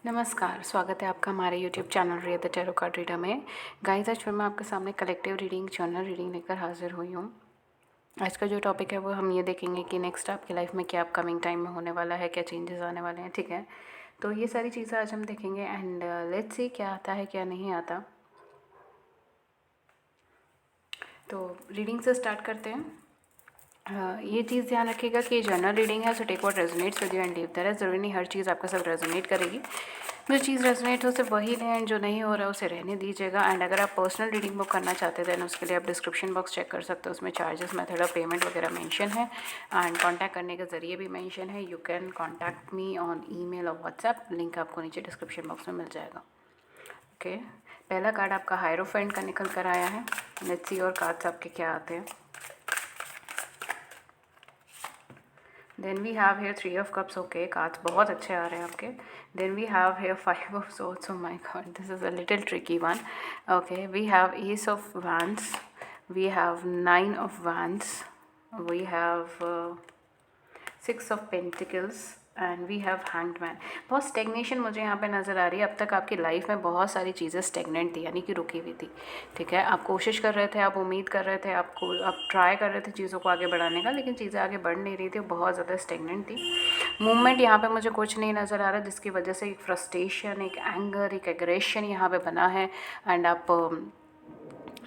नमस्कार, स्वागत है आपका हमारे YouTube channel Riya the tarot card reader में। गाइस, आज फिर मैं आपके सामने कलेक्टिव रीडिंग, जर्नल रीडिंग लेकर हाजिर हुई हूँ। आज का जो टॉपिक है वो हम ये देखेंगे कि नेक्स्ट आपकी लाइफ में क्या अपकमिंग टाइम में होने वाला है, क्या चेंजेस आने वाले हैं। ठीक है, तो ये सारी चीज़ें आज हम देखेंगे एंड लेट्स सी क्या आता है क्या नहीं आता। तो रीडिंग से स्टार्ट करते हैं। ये चीज़ ध्यान रखिएगा कि जर्नल रीडिंग है, so take what resonates with you and leave that. ज़रूरी नहीं हर चीज़ आपके साथ रेजोनेट करेगी। जो चीज़ रेजोनेट हो सिर्फ वही लें एंड जो नहीं हो रहा है उसे रहने दीजिएगा। एंड अगर आप पर्सनल रीडिंग बुक करना चाहते थे उसके लिए आप डिस्क्रिप्शन बॉक्स चेक कर सकते हो, उसमें चार्जेस, मेथड ऑफ पेमेंट वगैरह मेंशन है एंड कॉन्टैक्ट करने के ज़रिए भी मेंशन है। You can contact me on email और व्हाट्सएप, लिंक आपको नीचे डिस्क्रिप्शन बॉक्स में मिल जाएगा। ओके, पहला कार्ड आपका हायरोफेंट का निकल कर आया है। लेट्स सी और कार्ड्स आपके क्या आते हैं। Then we have here 3 of cups. Okay, cards बहुत अच्छे आ रहे हैं आपके। Then we have here 5 of swords. Oh my God, this is a little tricky one. Okay, we have ace of wands, we have 9 of wands, we have 6 of pentacles and we have hanged man. बहुत stagnation मुझे यहाँ पे नज़र आ रही है। अब तक आपकी लाइफ में बहुत सारी चीज़ें स्टेगनेंट थी, यानी कि रुकी हुई थी। ठीक है, आप कोशिश कर रहे थे, आप उम्मीद कर रहे थे, आप ट्राई कर रहे थे चीज़ों को आगे बढ़ाने का, लेकिन चीज़ें आगे बढ़ नहीं रही थी, बहुत ज़्यादा स्टेगनेंट थी। मूवमेंट यहाँ पे मुझे कुछ नहीं नज़र आ रहा, जिसकी वजह से एक फ्रस्ट्रेशन, एक एंगर, एक एग्रेशन यहाँ पे बना है एंड आप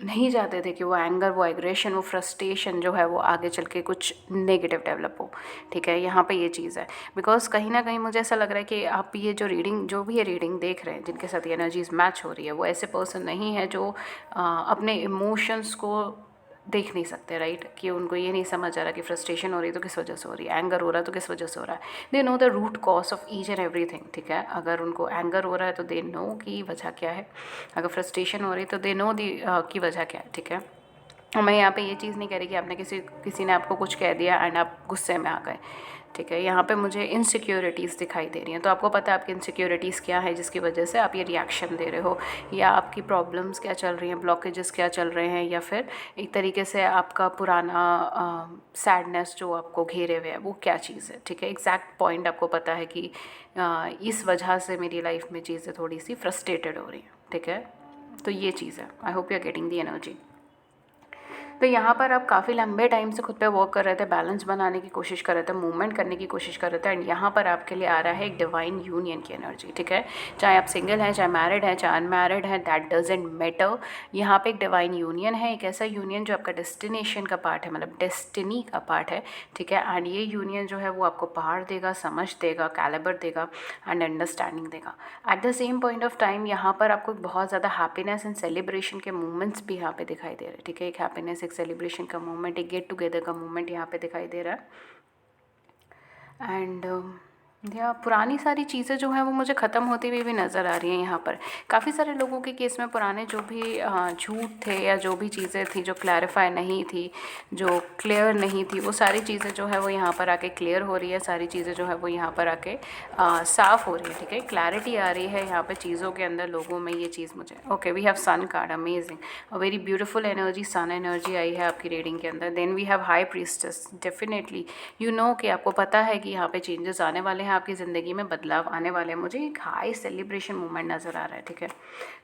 नहीं चाहते थे कि वो एंगर, वो एग्रेशन, वो फ्रस्ट्रेशन जो है वो आगे चल के कुछ नेगेटिव डेवलप हो। ठीक है, यहाँ पे ये चीज़ है। बिकॉज कहीं ना कहीं मुझे ऐसा लग रहा है कि आप ये जो रीडिंग, जो भी ये रीडिंग देख रहे हैं, जिनके साथ ये एनर्जीज मैच हो रही है, वो ऐसे पर्सन नहीं है जो अपने इमोशंस को देख नहीं सकते, राइट। कि उनको ये नहीं समझ आ रहा कि फ्रस्ट्रेशन हो रही है तो किस वजह से हो रही है, एंगर हो रहा है तो किस वजह से हो रहा है। They know the root cause of each and everything. ठीक है, अगर उनको एंगर हो रहा है तो दे नो कि वजह क्या है, अगर फ्रस्ट्रेशन हो रही है तो दे नो दी की वजह क्या है। ठीक है, और मैं यहाँ पे ये चीज़ नहीं कह रही कि आपने किसी ने आपको कुछ कह दिया एंड आप गुस्से में आ गए। ठीक है, यहाँ पे मुझे इनसिक्योरिटीज़ दिखाई दे रही हैं। तो आपको पता है आपकी इनसिक्योरिटीज़ क्या है जिसकी वजह से आप ये रिएक्शन दे रहे हो, या आपकी प्रॉब्लम्स क्या चल रही हैं, ब्लॉकेजेस क्या चल रहे हैं, या फिर एक तरीके से आपका पुराना सैडनेस जो आपको घेरे हुए है वो क्या चीज़ है। ठीक है, एग्जैक्ट पॉइंट आपको पता है कि इस वजह से मेरी लाइफ में चीज़ें थोड़ी सी फ्रस्ट्रेटेड हो रही हैं। ठीक है, तो ये चीज़ है। I hope you are getting the energy. तो यहाँ पर आप काफ़ी लंबे टाइम से खुद पे वर्क कर रहे थे, बैलेंस बनाने की कोशिश कर रहे थे, मूवमेंट करने की कोशिश कर रहे थे एंड यहाँ पर आपके लिए आ रहा है एक डिवाइन यूनियन की एनर्जी। ठीक है, चाहे आप सिंगल हैं, चाहे मैरिड हैं, चाहे अनमैरिड हैं, दैट डजेंट मैटर। यहाँ पे एक डिवाइन यूनियन है, एक ऐसा यूनियन जो आपका डेस्टिनेशन का पार्ट है, मतलब डेस्टिनी का पार्ट है। ठीक है, एंड ये यूनियन जो है वो आपको पावर देगा, समझ देगा, कैलिबर देगा एंड अंडरस्टैंडिंग देगा। At the same point of time यहाँ पर आपको बहुत ज़्यादा हैप्पीनेस एंड सेलिब्रेशन के मूवमेंट्स भी यहाँ पे दिखाई दे रहे हैं। ठीक है, एक हैप्पीनेस, एक सेलिब्रेशन का मूवमेंट, एक गेट टुगेदर का मूवमेंट यहाँ पे दिखाई दे रहा है। एंड या पुरानी सारी चीज़ें जो हैं वो मुझे ख़त्म होती हुई भी नज़र आ रही हैं। यहाँ पर काफ़ी सारे लोगों के केस में पुराने जो भी झूठ थे या जो भी चीज़ें थी जो क्लैरिफाई नहीं थी, जो क्लियर नहीं थी, वो सारी चीज़ें जो है वो यहाँ पर आके क्लियर हो रही है। सारी चीज़ें जो है वो यहाँ पर आके साफ़ हो रही है। ठीक है, क्लैरिटी आ रही है यहाँ पर चीज़ों के अंदर, लोगों में। ये चीज़ मुझे okay, we have sun card, amazing, a very beautiful energy, sun energy आई है आपकी रीडिंग के अंदर। Then we have high priestess. Definitely you know कि आपको पता है कि यहाँ पे चेंजेस आने वाले हैं, आपकी ज़िंदगी में बदलाव आने वाले हैं। मुझे एक हाई सेलिब्रेशन मूवमेंट नज़र आ रहा है। ठीक है,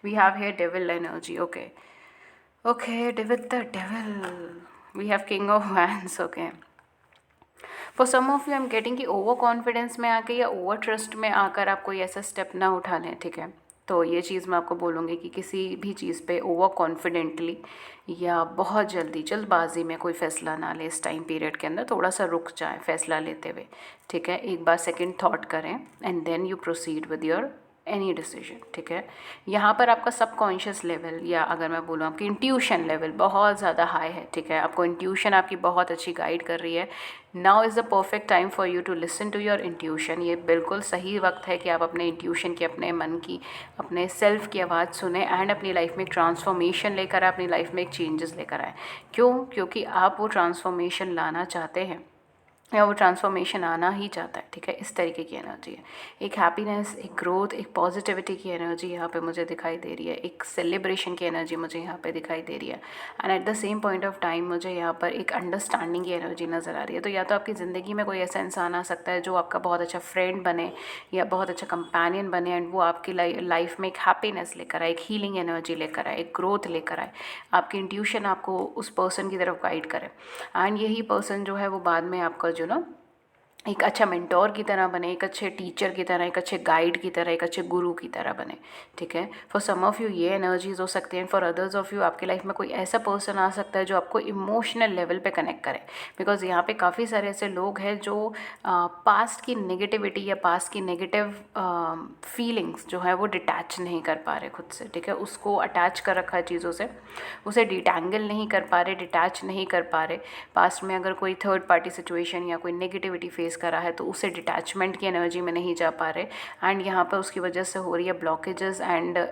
we have here devil energy. Okay okay, with the devil we have king of wands. Okay, for some of you I am getting कि ओवर कॉन्फिडेंस में आके या ओवर ट्रस्ट में आकर आप कोई ऐसा स्टेप ना उठा लें। ठीक है, तो ये चीज़ मैं आपको बोलूँगी कि किसी भी चीज़ पे ओवर कॉन्फिडेंटली या बहुत जल्दी जल्दबाजी में कोई फ़ैसला ना लें। इस टाइम पीरियड के अंदर थोड़ा सा रुक जाएं फ़ैसला लेते हुए। ठीक है, एक बार सेकंड थॉट करें and then you proceed with your any decision. ठीक है, यहाँ पर आपका सबकॉन्शियस लेवल, या अगर मैं बोलूँ आपकी इंट्यूशन लेवल बहुत ज़्यादा हाई है। ठीक है, आपको इंट्यूशन आपकी बहुत अच्छी गाइड कर रही है। Now is the perfect time for you to listen to your intuition. ये बिल्कुल सही वक्त है कि आप अपने इंट्यूशन की, अपने मन की, अपने सेल्फ की आवाज़ सुने एंड अपनी लाइफ में एक ट्रांसफॉर्मेशन लेकर आए, अपनी लाइफ में एक चेंजेस लेकर आए। क्यों? क्योंकि आप वो ट्रांसफॉर्मेशन लाना चाहते हैं। या वो ट्रांसफॉर्मेशन आना ही चाहता है, ठीक है। इस तरीके की एनर्जी है। एक हैप्पीनेस, एक ग्रोथ, एक पॉजिटिविटी की एनर्जी यहाँ पे मुझे दिखाई दे रही है। एक सेलिब्रेशन की एनर्जी मुझे यहाँ पे दिखाई दे रही है। And at the same point of time मुझे यहाँ पर एक अंडरस्टैंडिंग की एनर्जी नज़र आ रही है। तो या तो आपकी ज़िंदगी में कोई ऐसा इंसान आ सकता है जो आपका बहुत अच्छा फ्रेंड बने या बहुत अच्छा कंपेनियन बने, एंड वो आपकी लाइफ में एक हैप्पीनेस लेकर आए, एक हीलिंग एनर्जी लेकर आए, एक ग्रोथ लेकर आए। आपकी इंट्यूशन आपको उस पर्सन की तरफ गाइड करे, एंड यही पर्सन जो है वो बाद में आपका जो ना एक अच्छा मेंटोर की तरह बने, एक अच्छे टीचर की तरह, एक अच्छे गाइड की तरह, एक अच्छे गुरु की तरह बने, ठीक है। फॉर सम ऑफ़ यू ये एनर्जीज हो सकती हैं। फॉर अदर्स ऑफ़ यू आपकी लाइफ में कोई ऐसा पर्सन आ सकता है जो आपको इमोशनल लेवल पे कनेक्ट करे, बिकॉज यहाँ पे काफ़ी सारे ऐसे लोग हैं जो पास्ट की नेगेटिविटी या पास्ट की नेगेटिव फीलिंग्स जो है वो डिटैच नहीं कर पा रहे खुद से, ठीक है। उसको अटैच कर रखा है चीज़ों से, उसे डिटैंगल नहीं कर पा रहे, डिटैच नहीं कर पा रहे। पास्ट में अगर कोई थर्ड पार्टी सिचुएशन या कोई नेगेटिविटी फेस करा है तो उसे डिटैचमेंट की एनर्जी में नहीं जा पा रहे, एंड यहाँ पर उसकी वजह से हो रही है ब्लॉकेजेस एंड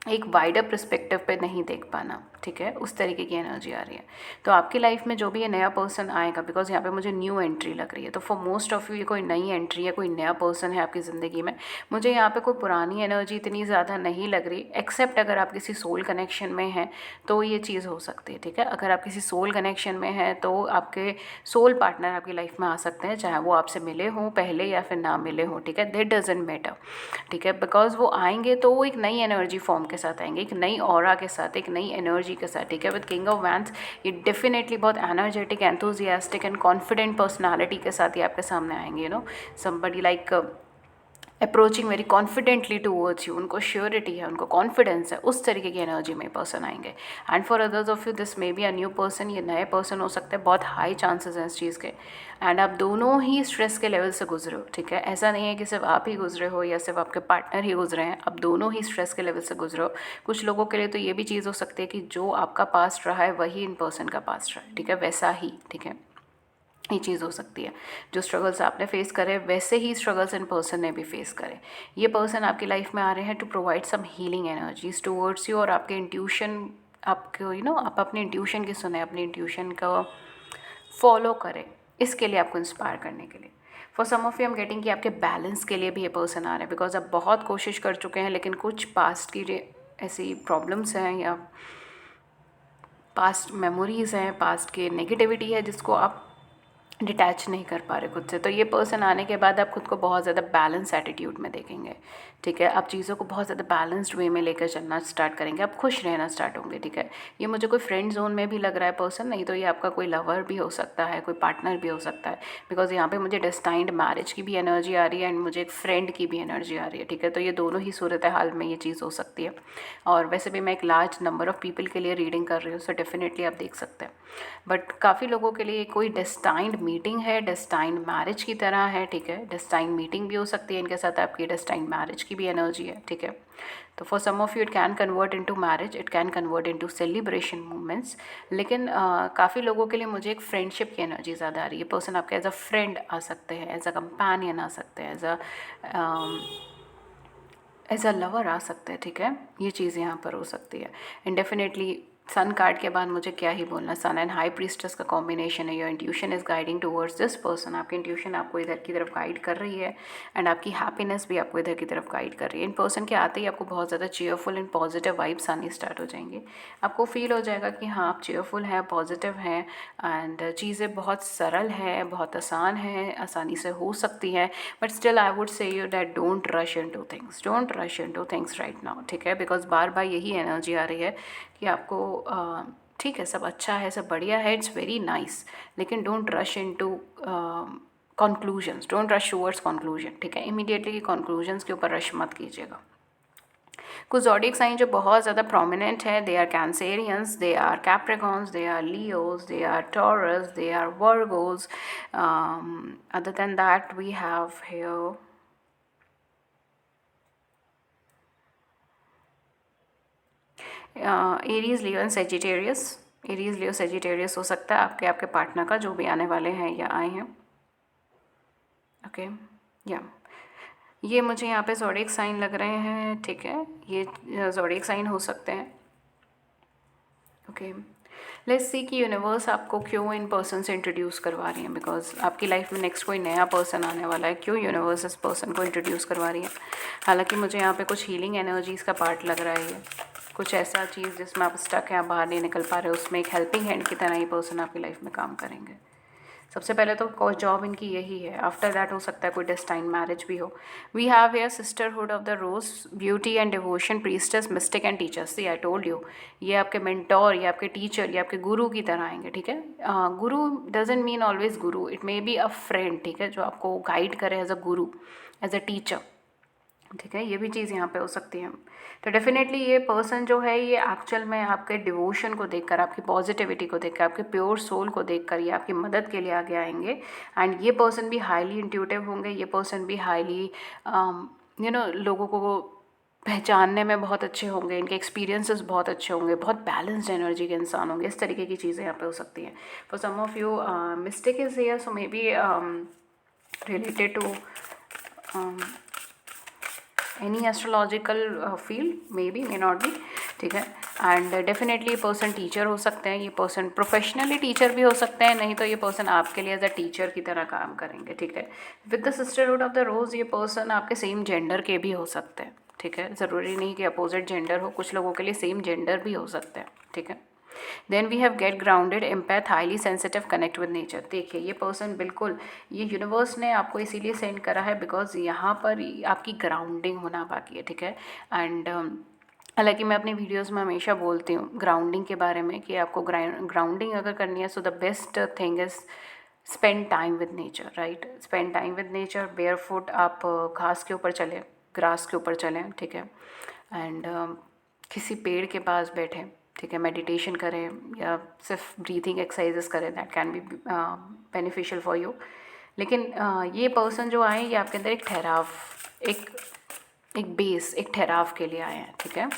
एक वाइडर पर्सपेक्टिव पे नहीं देख पाना, ठीक है। उस तरीके की एनर्जी आ रही है। तो आपकी लाइफ में जो भी ये नया पर्सन आएगा, बिकॉज यहाँ पे मुझे न्यू एंट्री लग रही है, तो फॉर मोस्ट ऑफ यू ये कोई नई एंट्री है, कोई नया पर्सन है आपकी ज़िंदगी में। मुझे यहाँ पे कोई पुरानी एनर्जी इतनी ज़्यादा नहीं लग रही, एक्सेप्ट अगर आप किसी सोल कनेक्शन में हैं तो ये चीज़ हो सकती है, ठीक है। अगर आप किसी सोल कनेक्शन में हैं तो आपके सोल पार्टनर आपकी लाइफ में आ सकते हैं, चाहे वो आपसे मिले हों पहले या फिर ना मिले हों, ठीक है। दैट डजंट मैटर, ठीक है। बिकॉज वो आएंगे तो वो एक नई एनर्जी फॉर्म के साथ आएंगे, एक नई ऑरा के साथ, एक नई एनर्जी के साथ, ठीक है। विद किंग ऑफ वैंड्स ये डेफिनेटली बहुत energetic, enthusiastic and confident personality के साथ ही आपके सामने आएंगे, you know, somebody like approaching very confidently towards you. उनको श्योरिटी है, उनको कॉन्फिडेंस है, उस तरीके की एनर्जी में पर्सन आएंगे। And for others of you this may be a new person, ये नए पर्सन हो सकते हैं, बहुत हाई चांसेस हैं इस चीज़ के। एंड आप दोनों ही स्ट्रेस के लेवल से गुजरे हो, ठीक है। ऐसा नहीं है कि सिर्फ आप ही गुजरे हो या सिर्फ आपके पार्टनर ही गुजरे हैं, आप दोनों ही स्ट्रेस के लेवल से गुजरे हो। कुछ लोगों के लिए तो ये भी चीज़ हो सकती है कि जो आपका पास्ट रहा है वही इन पर्सन का पास्ट रहा है, ठीक है, वैसा ही, ठीक है। ये चीज़ हो सकती है। जो स्ट्रगल्स आपने फेस करे वैसे ही स्ट्रगल्स इन पर्सन ने भी फेस करे। ये पर्सन आपकी लाइफ में आ रहे हैं to provide some healing energies towards you, और आपके इंट्यूशन, आपको यू नो, आप अपने इंट्यूशन की सुने, अपने इंट्यूशन का फॉलो करें, इसके लिए आपको इंस्पायर करने के लिए। For some of you I am getting कि आपके बैलेंस के लिए भी ये पर्सन आ रहे हैं, बिकॉज आप बहुत कोशिश कर चुके हैं लेकिन कुछ पास्ट की ऐसी प्रॉब्लम्स हैं या पास्ट मेमोरीज़ हैं, पास्ट की नेगेटिविटी है जिसको आप डिटैच नहीं कर पा रहे खुद से। तो ये पर्सन आने के बाद आप खुद को बहुत ज़्यादा बैलेंस एटीट्यूड में देखेंगे, ठीक है। आप चीज़ों को बहुत ज़्यादा बैलेंस्ड वे में लेकर चलना स्टार्ट करेंगे, आप खुश रहना स्टार्ट होंगे, ठीक है। ये मुझे कोई फ्रेंड जोन में भी लग रहा है पर्सन, नहीं तो ये आपका कोई लवर भी हो सकता है, कोई पार्टनर भी हो सकता है, बिकॉज यहाँ पे मुझे डेस्टाइंड मैरिज की भी एनर्जी आ रही है एंड मुझे एक फ्रेंड की भी एनर्जी आ रही है, ठीक है। तो ये दोनों ही सूरत हाल में ये चीज़ हो सकती है। और वैसे भी मैं एक लार्ज नंबर ऑफ़ पीपल के लिए रीडिंग कर रही हूँ, सो डेफिनेटली आप देख सकते हैं। बट काफ़ी लोगों के लिए कोई डेस्टाइंड मीटिंग है, डेस्टाइंड मैरिज की तरह है, ठीक है। डेस्टाइंड मीटिंग भी हो सकती है इनके साथ, आपकी डेस्टाइंड मैरिज की भी एनर्जी है, ठीक है। तो for some of you it can convert into marriage, it can convert into celebration moments, लेकिन काफ़ी लोगों के लिए मुझे एक फ्रेंडशिप की एनर्जी ज़्यादा आ रही है। पर्सन आपके एज अ फ्रेंड आ सकते हैं, एज अ कंपेनियन आ सकते हैं, एज अ लवर आ सकते हैं, ठीक है। ये चीज़ यहाँ पर हो सकती है। एंड डेफिनेटली सन कार्ड के बाद मुझे क्या ही बोलना, सन एंड हाई प्रीस्टेस का कॉम्बिनेशन है। Your intuition is guiding towards this person, आपकी इंट्यूशन आपको इधर की तरफ गाइड कर रही है, एंड आपकी हैप्पीनेस भी आपको इधर की तरफ गाइड कर रही है। इन पर्सन के आते ही आपको बहुत ज़्यादा चेयरफुल एंड पॉजिटिव वाइब्स आनी स्टार्ट हो जाएंगी। आपको फील हो जाएगा कि हाँ आप चेयरफुल हैं, पॉजिटिव हैं, एंड चीज़ें बहुत सरल हैं, बहुत आसान हैं, आसानी से हो सकती हैं। But still I would say you that don't rush into things, don't rush into things right now, ठीक है। बिकॉज बार बार यही एनर्जी आ रही है कि आपको ठीक है, सब अच्छा है, सब बढ़िया है, इट्स वेरी नाइस, लेकिन don't rush into conclusions, don't rush towards conclusion, ठीक है। इमीडिएटली कंक्लूजन्स के ऊपर रश मत कीजिएगा। कुछ ज़ोडिएक साइन जो बहुत ज़्यादा प्रोमिनेंट है, they are Cancerians, they are Capricorns, they are Leos, they are Taurus, they are Virgos. Other than that we have here Aries, Leo and Sagittarius. Aries, Leo, Sagittarius हो सकता है आपके partner का, जो भी आने वाले हैं या आए हैं, ओके। या ये मुझे यहाँ पे ज़ोडिएक साइन लग रहे हैं, ठीक है। ये ज़ोडिएक साइन हो सकते हैं, ओके। लेट्स सी कि यूनिवर्स आपको क्यों इन पर्सन से इंट्रोड्यूस करवा रही है, बिकॉज आपकी लाइफ में नेक्स्ट कोई नया पर्सन आने वाला है, क्यों यूनिवर्स इस पर्सन को इंट्रोड्यूस करवा रही है। हालांकि मुझे यहाँ पे कुछ हीलिंग एनर्जीज़ का पार्ट लग रहा है, ये कुछ ऐसा चीज़ जिसमें आप स्टक हैं, आप बाहर नहीं निकल पा रहे, उसमें एक हेल्पिंग हैंड की तरह ये पर्सन आपकी लाइफ में काम करेंगे। सबसे पहले तो कोई जॉब इनकी यही है, आफ्टर दैट हो सकता है कोई डेस्टाइन मैरिज भी हो। We have here sisterhood of the rose, beauty and devotion, priestess, mystic and teacher. See I told you, ये आपके मेंटोर, ये आपके टीचर, ये आपके गुरु की तरह आएंगे, ठीक है। गुरु doesn't mean always Guru, it may be a friend, ठीक है, जो आपको गाइड करे as a Guru, as a teacher, ठीक है। ये भी चीज़ यहाँ पे हो सकती है। तो डेफिनेटली ये पर्सन जो है ये एक्चुअल में आपके डिवोशन को देखकर, आपकी पॉजिटिविटी को देखकर, आपके प्योर सोल को देखकर ये आपकी मदद के लिए आगे आएंगे। एंड ये पर्सन भी हाईली इंट्यूटिव होंगे, ये पर्सन भी हाईली लोगों को पहचानने में बहुत अच्छे होंगे, इनके एक्सपीरियंसेस बहुत अच्छे होंगे, बहुत बैलेंस्ड एनर्जी के इंसान होंगे। इस तरीके की चीज़ें यहाँ पे हो सकती हैं। For some of you mistake is here, so maybe related to any astrological field, maybe, may not be, ठीक है। एंड डेफिनेटली ये पर्सन टीचर हो सकते हैं, ये पर्सन प्रोफेशनली टीचर भी हो सकते हैं, नहीं तो ये पर्सन आपके लिए एज अ टीचर की तरह काम करेंगे, ठीक है। With the sisterhood of the rose ये पर्सन आपके सेम जेंडर के भी हो सकते हैं, ठीक है। ज़रूरी नहीं कि अपोजिट जेंडर हो, कुछ लोगों के लिए सेम जेंडर भी हो सकते हैं, ठीक है। Then we have get grounded, empath, highly sensitive, connect with nature. देखिए ये पर्सन बिल्कुल, ये यूनिवर्स ने आपको इसीलिए सेंड करा है बिकॉज यहाँ पर आपकी ग्राउंडिंग होना बाकी है, ठीक है। एंड हालांकि मैं अपनी वीडियोस में हमेशा बोलती हूँ ग्राउंडिंग के बारे में कि आपको ग्राउंडिंग अगर करनी है, so the best thing is spend time with nature, right. Spend time with nature, bear foot आप घास के ऊपर चलें, ग्रास के ऊपर चलें, ठीक है। एंड किसी पेड़ के पास बैठें, ठीक है, मेडिटेशन करें या सिर्फ ब्रीथिंग एक्सरसाइजेस करें, that can be beneficial for you. लेकिन ये पर्सन जो आए, ये आपके अंदर एक ठहराव, एक बेस, एक ठहराव के लिए आए हैं, ठीक है।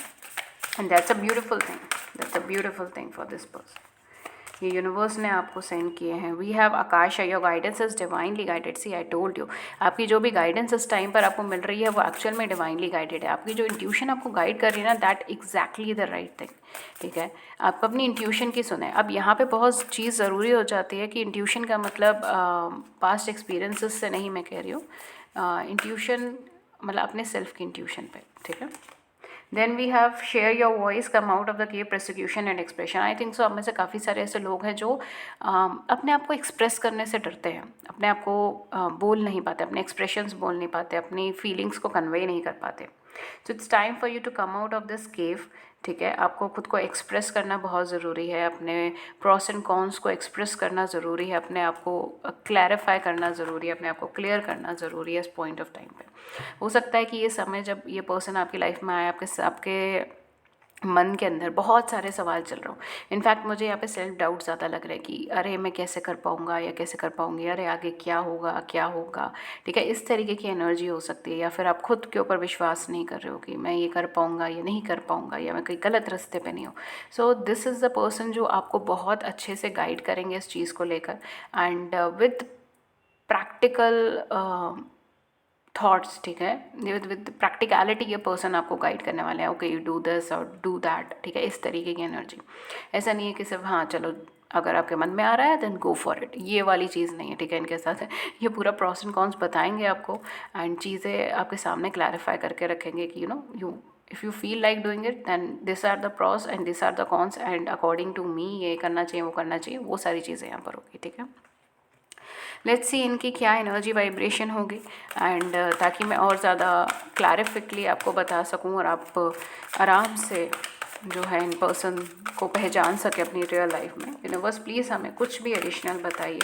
And that's a beautiful thing, that's a beautiful thing for this person. ये यूनिवर्स ने आपको सेंड किए हैं। We have Akash, your guidance is divinely guided. See I told you, आपकी जो भी गाइडेंस इस टाइम पर आपको मिल रही है वो एक्चुअल में डिवाइनली गाइडेड है। आपकी जो इंट्यूशन आपको गाइड कर रही है ना, that exactly the right thing, ठीक है। आप अपनी इंट्यूशन की सुने। अब यहाँ पे बहुत चीज़ ज़रूरी हो जाती है कि इंट्यूशन का मतलब पास्ट एक्सपीरियंसेस से नहीं मैं कह रही हूँ, इंट्यूशन मतलब अपने सेल्फ की इंट्यूशन पे, ठीक है। Then we have share your voice, come out of the cave, prosecution and expression. I think so आप में से काफ़ी सारे ऐसे लोग हैं जो अपने आप को एक्सप्रेस करने से डरते हैं, अपने आप को बोल नहीं पाते, अपने एक्सप्रेशंस बोल नहीं पाते, अपनी फीलिंग्स को कन्वे नहीं कर पाते। So it's time for you to come out of this cave, ठीक है। आपको खुद को एक्सप्रेस करना बहुत ज़रूरी है, अपने प्रॉस एंड कॉन्स को एक्सप्रेस करना ज़रूरी है, अपने आप को क्लैरिफाई करना ज़रूरी है, अपने आप को क्लियर करना ज़रूरी है इस पॉइंट ऑफ टाइम पे। हो सकता है कि ये समय जब ये पर्सन आपकी लाइफ में आए, आपके मन के अंदर बहुत सारे सवाल चल रहे हो। इनफैक्ट मुझे यहाँ पे सेल्फ डाउट ज़्यादा लग रहा है कि अरे मैं कैसे कर पाऊँगा या कैसे कर पाऊँगी, अरे आगे क्या होगा क्या होगा, ठीक है। इस तरीके की एनर्जी हो सकती है। या फिर आप खुद के ऊपर विश्वास नहीं कर रहे हो कि मैं ये कर पाऊँगा या नहीं कर पाऊँगा, या मैं कहीं गलत रास्ते पे नहीं हूँ। So this is the person जो आपको बहुत अच्छे से गाइड करेंगे इस चीज़ को लेकर, एंड विद प्रैक्टिकल थॉट्स, ठीक है। विद प्रैक्टिकलिटी ये पर्सन आपको गाइड करने वाले हैं। ओके यू डू दिस और डू दैट, ठीक है। इस तरीके की एनर्जी, ऐसा नहीं है कि सिर्फ हाँ चलो अगर आपके मन में आ रहा है देन गो फॉर इट, ये वाली चीज़ नहीं है, ठीक है। इनके साथ ये पूरा प्रॉस एंड कॉन्स बताएंगे आपको, एंड चीज़ें आपके सामने क्लैरिफाई करके रखेंगे कि you if you feel like doing it then this are the pros and this are the cons, and according to me ये करना चाहिए वो करना चाहिए, वो सारी चीज़ें यहाँ पर होगी, ठीक है। लेट्स सी इनकी क्या एनर्जी वाइब्रेशन होगी, एंड ताकि मैं और ज़्यादा क्लैरिफिकली आपको बता सकूं और आप आराम से जो है इन पर्सन को पहचान सके अपनी रियल लाइफ में। यूनिवर्स प्लीज़ हमें कुछ भी एडिशनल बताइए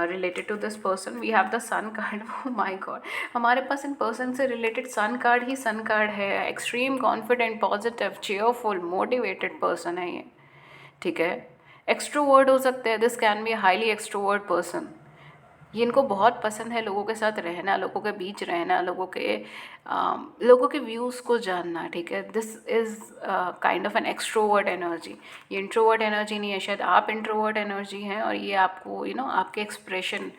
related to this person. We have the sun card, oh my god, हमारे पास इन पर्सन से रिलेटेड सन कार्ड ही सन कार्ड है। Extreme confident, positive, cheerful, motivated person है ये, ठीक है। एक्सट्रोवर्ड हो सकते हैं, this can be highly extrovert person. ये इनको बहुत पसंद है लोगों के साथ रहना, लोगों के बीच रहना, लोगों के व्यूज़ को जानना, ठीक है। This is kind of N extrovert energy. ये इंट्रोवर्ट एनर्जी नहीं है, शायद आप इंट्रोवर्ट एनर्जी हैं और ये आपको आपके एक्सप्रेशन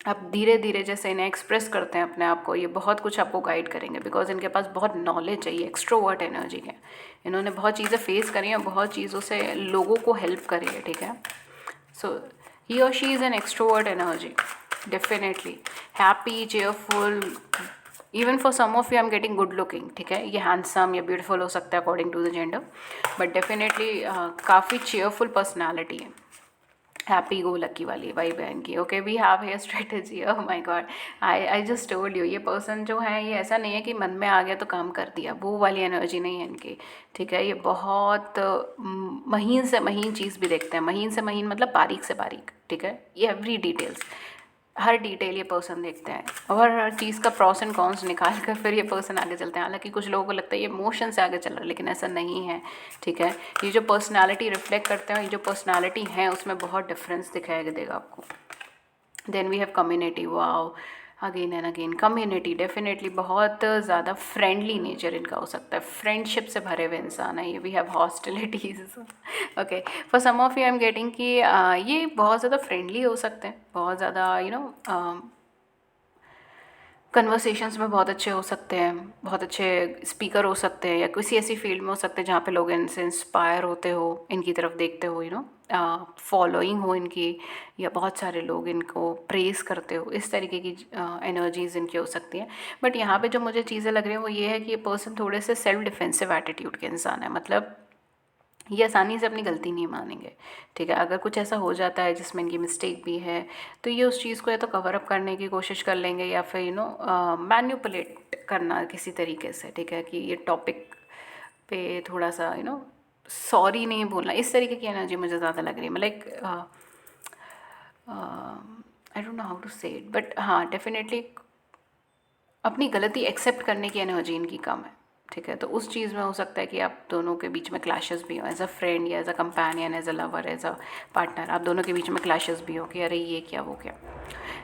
आप धीरे धीरे जैसे इन्हें एक्सप्रेस करते हैं अपने आप को, ये बहुत कुछ आपको गाइड करेंगे, बिकॉज इनके पास बहुत नॉलेज है, ये एक्सट्रोवर्ट एनर्जी है, इन्होंने बहुत चीज़ें फेस करी हैं, बहुत चीज़ों से लोगों को हेल्प करी है, ठीक है। सो ही और she is an extrovert energy, definitely happy, cheerful, even for some of you I am getting good looking, ठीक है, ये हैंडसम या ब्यूटीफुल हो सकता है according to the gender, but definitely काफ़ी चेयरफुल पर्सनैलिटी है, हैप्पी गो लकी वाली वाइब है इनकी। Okay, we have here strategy, oh my God, I just told you, ये पर्सन जो है ये ऐसा नहीं है कि मन में आ गया तो काम कर दिया, वो वाली एनर्जी नहीं है इनकी, ठीक है। ये बहुत महीन से महीन चीज़ भी देखते हैं, महीन से महीन मतलब बारीक से बारीक, ठीक है, ये एवरी डिटेल्स, हर डिटेल ये पर्सन देखते हैं, और हर चीज़ का प्रॉस एंड कॉन्स निकाल कर फिर ये पर्सन आगे चलते हैं। हालांकि कुछ लोगों को लगता है ये इमोशन से आगे चल रहा है, लेकिन ऐसा नहीं है, ठीक है। ये जो पर्सनालिटी रिफ्लेक्ट करते हैं, ये जो पर्सनालिटी है उसमें बहुत डिफरेंस दिखाई देगा आपको। Then we have community, wow, again and again community, definitely बहुत ज़्यादा फ्रेंडली नेचर इनका हो सकता है, फ्रेंडशिप से भरे हुए इंसान है ये। We have hostilities, okay, for some of you I am getting कि ये बहुत ज़्यादा फ्रेंडली हो सकते हैं, बहुत ज़्यादा कन्वर्सेशंस में बहुत अच्छे हो सकते हैं, बहुत अच्छे स्पीकर हो सकते हैं, या किसी ऐसी फील्ड में हो सकते हैं जहाँ पे लोग इनसे इंस्पायर होते हो, इनकी तरफ देखते हो, फॉलोइंग हो इनकी, या बहुत सारे लोग इनको प्रेज़ करते हो, इस तरीके की एनर्जीज़ इनकी हो सकती हैं। बट यहाँ पे जो मुझे चीज़ें लग रही हैं वो ये है कि ये पर्सन थोड़े से सेल्फ डिफेंसिव एटीट्यूड के इंसान है, मतलब ये आसानी से अपनी गलती नहीं मानेंगे, ठीक है। अगर कुछ ऐसा हो जाता है जिसमें इनकी मिस्टेक भी है, तो ये उस चीज़ को या तो कवर अप करने की कोशिश कर लेंगे, या फिर मैन्युपुलेट करना किसी तरीके से, ठीक है, कि ये टॉपिक पे थोड़ा सा सॉरी नहीं बोलना, इस तरीके की एनर्जी मुझे ज़्यादा लग रही है। मतलब I don't know how to say it, but हाँ, डेफिनेटली अपनी गलती एक्सेप्ट करने की एनर्जी इनकी कम है, ठीक है। तो उस चीज़ में हो सकता है कि आप दोनों के बीच में क्लैशेस भी हो, एज अ फ्रेंड या as a companion, as a lover, as a partner, आप दोनों के बीच में क्लैशेस भी हो कि अरे ये क्या वो क्या।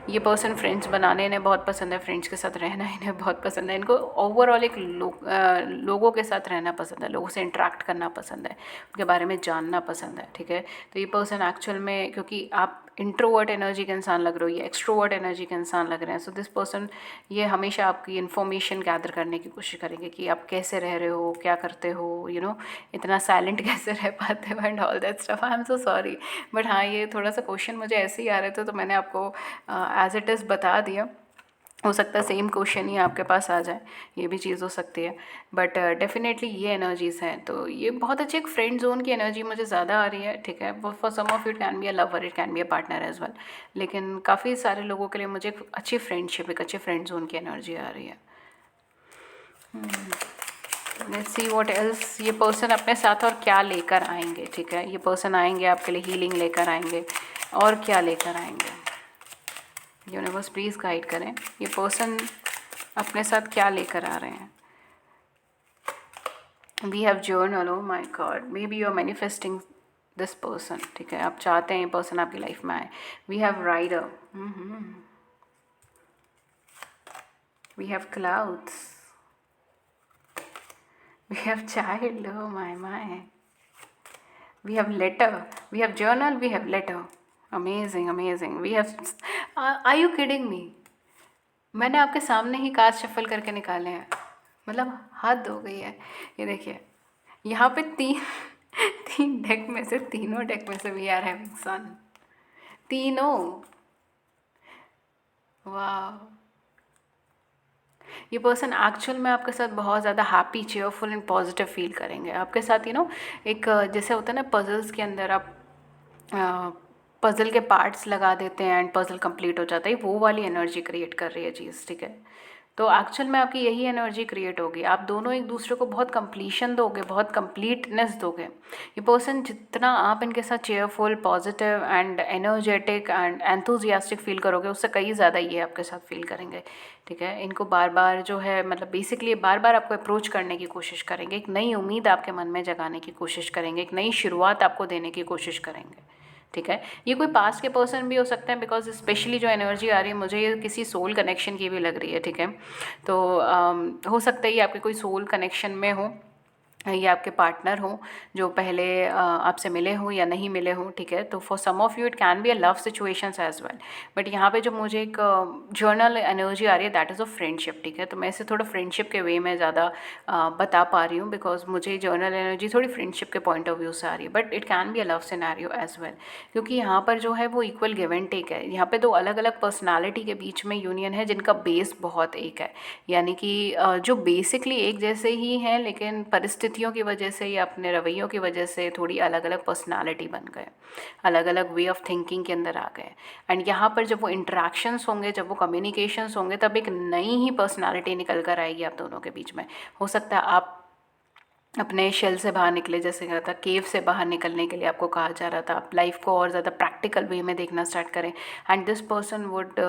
ये पर्सन फ्रेंड्स बनाने इन्हें बहुत पसंद है, फ्रेंड्स के साथ रहना इन्हें बहुत पसंद है, इनको ओवरऑल एक लोगों के साथ रहना पसंद है, लोगों से इंटरेक्ट करना पसंद है, उनके बारे में जानना पसंद है, ठीक है। तो ये पर्सन एक्चुअल में, क्योंकि आप इंट्रोवर्ट एनर्जी के इंसान लग रहे हो, ये एक्सट्रोवर्ट एनर्जी के इंसान लग रहे हैं, सो दिस पर्सन ये हमेशा आपकी इन्फॉर्मेशन गैदर करने की कोशिश करेंगे कि आप कैसे रह रहे हो, क्या करते हो, इतना साइलेंट कैसे रह पाते हो, and all that stuff. I am so sorry, but हाँ, ये थोड़ा सा क्वेश्चन मुझे ऐसे ही आ रहे थे, तो मैंने आपको एज इट इज़ बता दिया। हो सकता है सेम क्वेश्चन ही आपके पास आ जाए, ये भी चीज़ हो सकती है, बट डेफिनेटली ये एनर्जीज़ हैं। तो ये बहुत अच्छी एक फ्रेंड जोन की एनर्जी मुझे ज़्यादा आ रही है, ठीक है। For some of it can be a lover, it can be a partner as well, लेकिन काफ़ी सारे लोगों के लिए मुझे एक अच्छी फ्रेंडशिप, एक अच्छे फ्रेंड जोन की एनर्जी आ रही है। लेट्स सी व्हाट एल्स ये पर्सन अपने साथ और क्या लेकर आएंगे, ठीक है। ये पर्सन आएंगे आपके लिए हीलिंग लेकर आएंगे, और क्या लेकर आएंगे, यूनिवर्स प्लीज़ गाइड करें, ये पर्सन अपने साथ क्या लेकर आ रहे हैं। We have journal, oh my God, maybe you are manifesting this person, ठीक है, आप चाहते हैं ये पर्सन आपकी लाइफ में आए। We have rider, we have clouds, we have child, oh my, we have letter, we have journal, we have letter, amazing amazing, we have are you kidding me, मैंने आपके सामने ही कार्ड शफल करके निकाले हैं, मतलब हद हो गई है। ये देखिए यहाँ पे तीन डेक में से, तीनों डेक में से वी आर हैविंग सन, तीनों, वाह। ये पर्सन एक्चुअल में आपके साथ बहुत ज़्यादा happy, cheerful and positive feel करेंगे आपके साथ। एक जैसे होता है ना पजल्स के अंदर आप पज़ल के पार्ट्स लगा देते हैं एंड पज़ल कंप्लीट हो जाता है, वो वाली एनर्जी क्रिएट कर रही है चीज़, ठीक है। तो एक्चुअल में आपकी यही एनर्जी क्रिएट होगी, आप दोनों एक दूसरे को बहुत कंप्लीशन दोगे, बहुत कंप्लीटनेस दोगे। ये पर्सन जितना आप इनके साथ cheerful, positive and energetic and enthusiastic feel करोगे, उससे कई ज़्यादा ये आपके साथ फील करेंगे, ठीक है। इनको बार बार जो है, मतलब बेसिकली बार बार आपको अप्रोच करने की कोशिश करेंगे, एक नई उम्मीद आपके मन में जगाने की कोशिश करेंगे, एक नई शुरुआत आपको देने की कोशिश करेंगे, ठीक है। ये कोई पास्ट के पर्सन भी हो सकते हैं, बिकॉज स्पेशली जो एनर्जी आ रही है मुझे, ये किसी सोल कनेक्शन की भी लग रही है, ठीक है। तो हो सकता है ये आपके कोई सोल कनेक्शन में हो, ये आपके पार्टनर हों जो पहले आपसे मिले हों या नहीं मिले हों, ठीक है। तो for some of you it can be a love situations as well, but यहाँ पे जो मुझे एक जर्नल एनर्जी आ रही है दैट इज़ ऑफ फ्रेंडशिप, ठीक है। तो मैं इसे थोड़ा फ्रेंडशिप के वे में ज़्यादा बता पा रही हूँ बिकॉज मुझे जर्नल एनर्जी थोड़ी फ्रेंडशिप के पॉइंट ऑफ व्यू से आ रही है, but it can be a love scenario as well, क्योंकि यहाँ पर जो है वो इक्वल गिव एंड टेक है। यहाँ पे दो अलग अलग पर्सनालिटी के बीच में यूनियन है जिनका बेस बहुत एक है, यानी कि जो बेसिकली एक जैसे ही हैं लेकिन परिस्थितियों की वजह से या अपने रवैयों की वजह से थोड़ी अलग अलग पर्सनालिटी बन गए, अलग अलग वे ऑफ थिंकिंग के अंदर आ गए। एंड यहाँ पर जब वो इंटरेक्शंस होंगे, जब वो कम्युनिकेशंस होंगे, तब एक नई ही पर्सनालिटी निकल कर आएगी आप दोनों के बीच में। हो सकता है आप अपने शेल से बाहर निकले, जैसे कहा था केव से बाहर निकलने के लिए आपको कहा जा रहा था, आप लाइफ को और ज़्यादा प्रैक्टिकल वे में देखना स्टार्ट करें। And this person would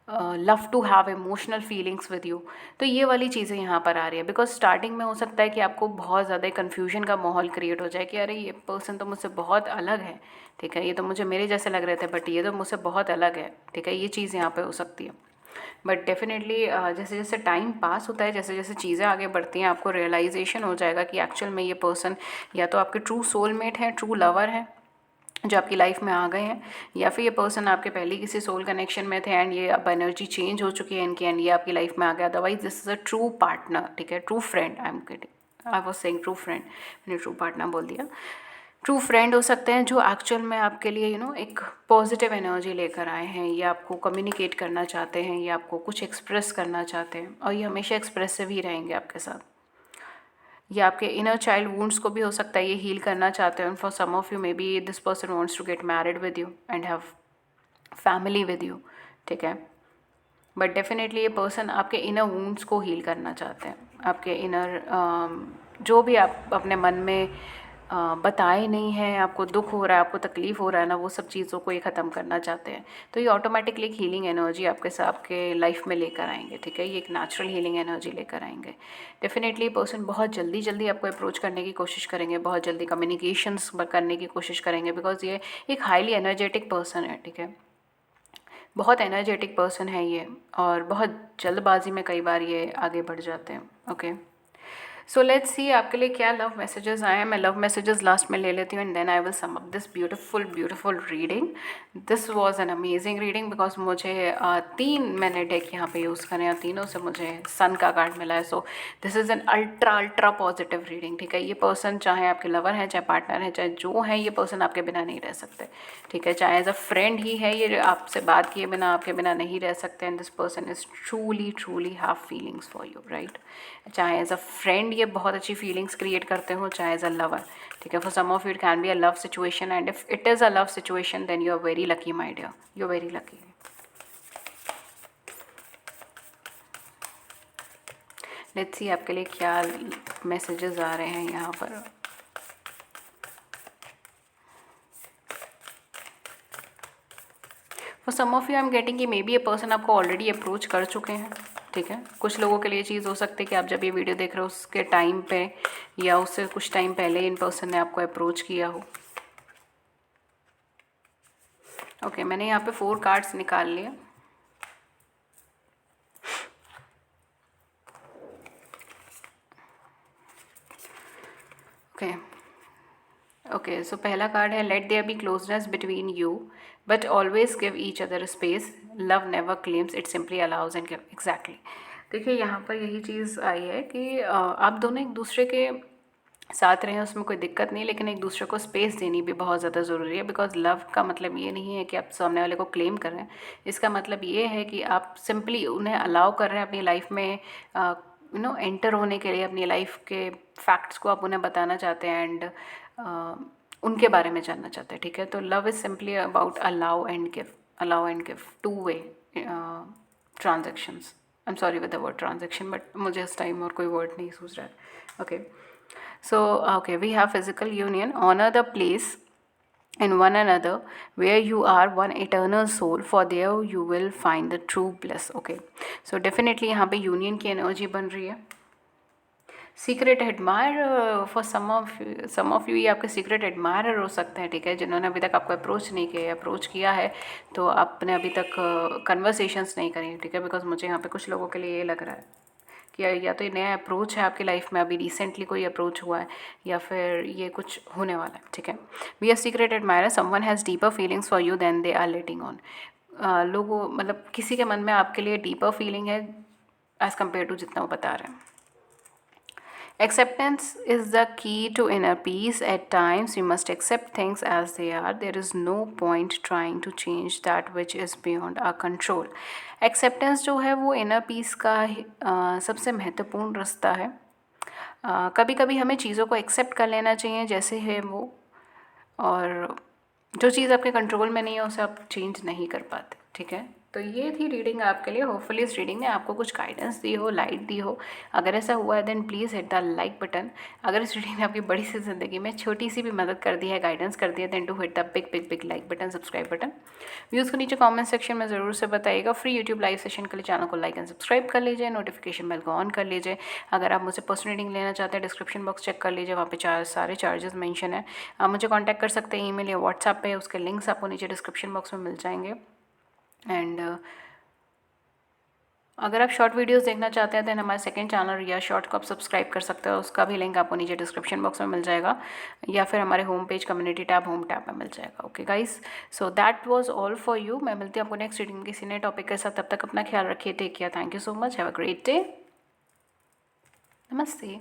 love to have emotional feelings with you. तो ये वाली चीज़ें यहाँ पर आ रही है बिकॉज स्टार्टिंग में हो सकता है कि आपको बहुत ज़्यादा कन्फ्यूजन का माहौल क्रिएट हो जाए कि अरे ये पर्सन तो मुझसे बहुत अलग है, ठीक है, ये तो मुझे मेरे जैसे लग रहे थे बट ये तो मुझसे बहुत अलग है, ठीक है, ये चीज़ यहाँ पे हो सकती है। बट डेफिनेटली जैसे जैसे टाइम पास होता है, जैसे जैसे चीज़ें आगे बढ़ती हैं, आपको रियलाइजेशन हो जाएगा कि एक्चुअल में ये पर्सन या तो आपके ट्रू सोलमेट है, ट्रू लवर है जो आपकी लाइफ में आ गए हैं, या फिर ये पर्सन आपके पहले किसी सोल कनेक्शन में थे एंड ये अब एनर्जी चेंज हो चुकी है इनकी एंड ये आपकी लाइफ में आ गया। Otherwise this is a true partner, ठीक है, true friend, I am getting, I was saying true friend, मैंने ट्रू पार्टनर बोल दिया। ट्रू फ्रेंड हो सकते हैं जो एक्चुअल में आपके लिए एक पॉजिटिव एनर्जी लेकर आए हैं, ये आपको कम्युनिकेट करना चाहते हैं, ये आपको कुछ एक्सप्रेस करना चाहते हैं और ये हमेशा एक्सप्रेसिव ही रहेंगे आपके साथ। ये आपके इनर चाइल्ड वुंड्स को भी हो सकता है ये हील करना चाहते हैं। For some of you maybe this person wants to get married with you and have family with you, ठीक है। बट डेफिनेटली ये पर्सन आपके इनर वुंड्स को हील करना चाहते हैं, आपके इनर जो भी आप अपने मन में बताए नहीं हैं, आपको दुख हो रहा है, आपको तकलीफ़ हो रहा है ना, वो सब चीज़ों को ये ख़त्म करना चाहते हैं। तो ये ऑटोमेटिकली एक हीलिंग एनर्जी आपके लाइफ में लेकर आएंगे, ठीक है, ये एक नेचुरल हीलिंग एनर्जी लेकर आएंगे। डेफिनेटली पर्सन बहुत जल्दी जल्दी आपको अप्रोच करने की कोशिश करेंगे, बहुत जल्दी कम्युनिकेशंस करने की कोशिश करेंगे बिकॉज ये एक हाईली एनर्जेटिक पर्सन है, ठीक है, बहुत एनर्जेटिक पर्सन है ये और बहुत जल्दबाजी में कई बार ये आगे बढ़ जाते हैं। ओके, सो लेट्स सी आपके लिए क्या लव मैसेजेस आए हैं। मैं लव मैसेजेस लास्ट में ले लेती हूँ and then I will sum up this beautiful reading. This was an amazing reading because मुझे 3 मैंने डेक यहाँ पे यूज़ करे और तीनों से मुझे सन का कार्ड मिला है। So this is an ultra positive reading, ठीक है। ये पर्सन चाहे आपके लवर हैं, चाहे पार्टनर है, चाहे जो है, ये पर्सन आपके बिना नहीं रह सकते, ठीक है। चाहे एज अ फ्रेंड ही है, ये आपसे बात किए बिना आपके बिना नहीं रह सकते and this person is truly have feelings for you, right. चाहे एज अ फ्रेंड ये बहुत अच्छी फीलिंग्स क्रिएट करते हो, चाहे एज अ लवर, ठीक है। For some of it can be a love situation and if it is a love situation then you are very lucky my dear, you are very lucky. Let's see आपके लिए क्या messages आ रहे हैं यहाँ पर। For some of you I am getting कि maybe a person आपको ऑलरेडी अप्रोच कर चुके हैं, ठीक है। कुछ लोगों के लिए चीज़ हो सकती है कि आप जब ये वीडियो देख रहे हो उसके टाइम पे या उससे कुछ टाइम पहले इन पर्सन ने आपको अप्रोच किया हो। ओके, मैंने यहाँ पे 4 कार्ड्स निकाल लिए। ओके ओके, सो पहला कार्ड है let there be closeness between you but always give each other space, love never claims, it simply allows and give. Exactly, देखिए यहाँ पर यही चीज़ आई है कि आप दोनों एक दूसरे के साथ रहें, उसमें कोई दिक्कत नहीं, लेकिन एक दूसरे को स्पेस देनी भी बहुत ज़्यादा ज़रूरी है। बिकॉज लव का मतलब ये नहीं है कि आप सामने वाले को क्लेम कर रहे हैं, इसका मतलब ये है कि आप सिंपली उन्हें अलाउ कर रहे हैं अपनी लाइफ में एंटर होने के लिए, अपनी लाइफ के फैक्ट्स को आप उन्हें बताना चाहते हैं एंड उनके बारे में जानना चाहते हैं, ठीक है। तो love is simply about allow and give, two way transactions. I am sorry with the word transaction but मुझे इस टाइम और कोई वर्ड नहीं सूझ रहा है। Okay, so okay, we have physical union, honor the place in one another where you are one eternal soul, for there you will find the true bliss। okay, so definitely यहाँ पे union की energy बन रही है। Secret admire for some of you, ये आपके secret admirer हो सकते हैं, ठीक है, जिन्होंने अभी तक आपको अप्रोच नहीं किया, अप्रोच किया है तो आपने अभी तक कन्वर्सेशंस नहीं करी, ठीक है। बिकॉज मुझे यहाँ पे कुछ लोगों के लिए ये लग रहा है कि या तो ये नया अप्रोच है आपकी लाइफ में, अभी रिसेंटली कोई अप्रोच हुआ है, या फिर ये कुछ होने वाला है, ठीक है। Be a secret admirer, someone has deeper feelings for you then they are letting on. लोगों मतलब किसी के मन में आपके लिए डीपर फीलिंग है एज़ कम्पेयर टू जितना वो बता रहे हैं। Acceptance is the key to inner peace. At times, we must accept things as they are. There is no point trying to change that which is beyond our control. Acceptance जो है वो inner peace का सबसे महत्वपूर्ण रास्ता है। कभी कभी हमें चीज़ों को एक्सेप्ट कर लेना चाहिए जैसे है वो, और जो चीज़ आपके कंट्रोल में नहीं है उसे आप चेंज नहीं कर पाते, ठीक है। तो ये थी रीडिंग आपके लिए। होपफुली इस रीडिंग ने आपको कुछ गाइडेंस दी हो, लाइट दी हो। अगर ऐसा हुआ है then please hit the like button. अगर इस रीडिंग ने आपकी बड़ी सी ज़िंदगी में छोटी सी भी मदद कर दी है, गाइडेंस कर दिया, then to hit the big big big like button, subscribe button. Views को नीचे कमेंट सेक्शन में ज़रूर से बताइएगा। फ्री यूट्यूब लाइव सेशन के लिए चैनल को लाइक एंड सब्सक्राइब कर लीजिए, नोटिफिकेशन बेल को ऑन कर लीजिए। अगर आप मुझसे पर्सनल रीडिंग लेना चाहते हैं, डिस्क्रिप्शन बॉक्स चेक कर लीजिए, वहाँ पे सारे चार्जेस मेंशन है। आप मुझे कांटेक्ट कर सकते हैं ईमेल या व्हाट्सएप पे, उसके लिंक्स आपको नीचे डिस्क्रिप्शन बॉक्स में मिल जाएंगे। एंड अगर आप शॉर्ट वीडियोस देखना चाहते हैं तो हमारे सेकंड चैनल या शॉर्ट को आप सब्सक्राइब कर सकते हो, उसका भी लिंक आपको नीचे डिस्क्रिप्शन बॉक्स में मिल जाएगा, या फिर हमारे home page community tab home tab में मिल जाएगा। Okay guys, so that was all for you. मैं मिलती हूँ आपको नेक्स्ट रीडिंग किसी नए टॉपिक के साथ। तब तक अपना ख्याल रखिए, take care, thank you so much, have a great day, नमस्ते।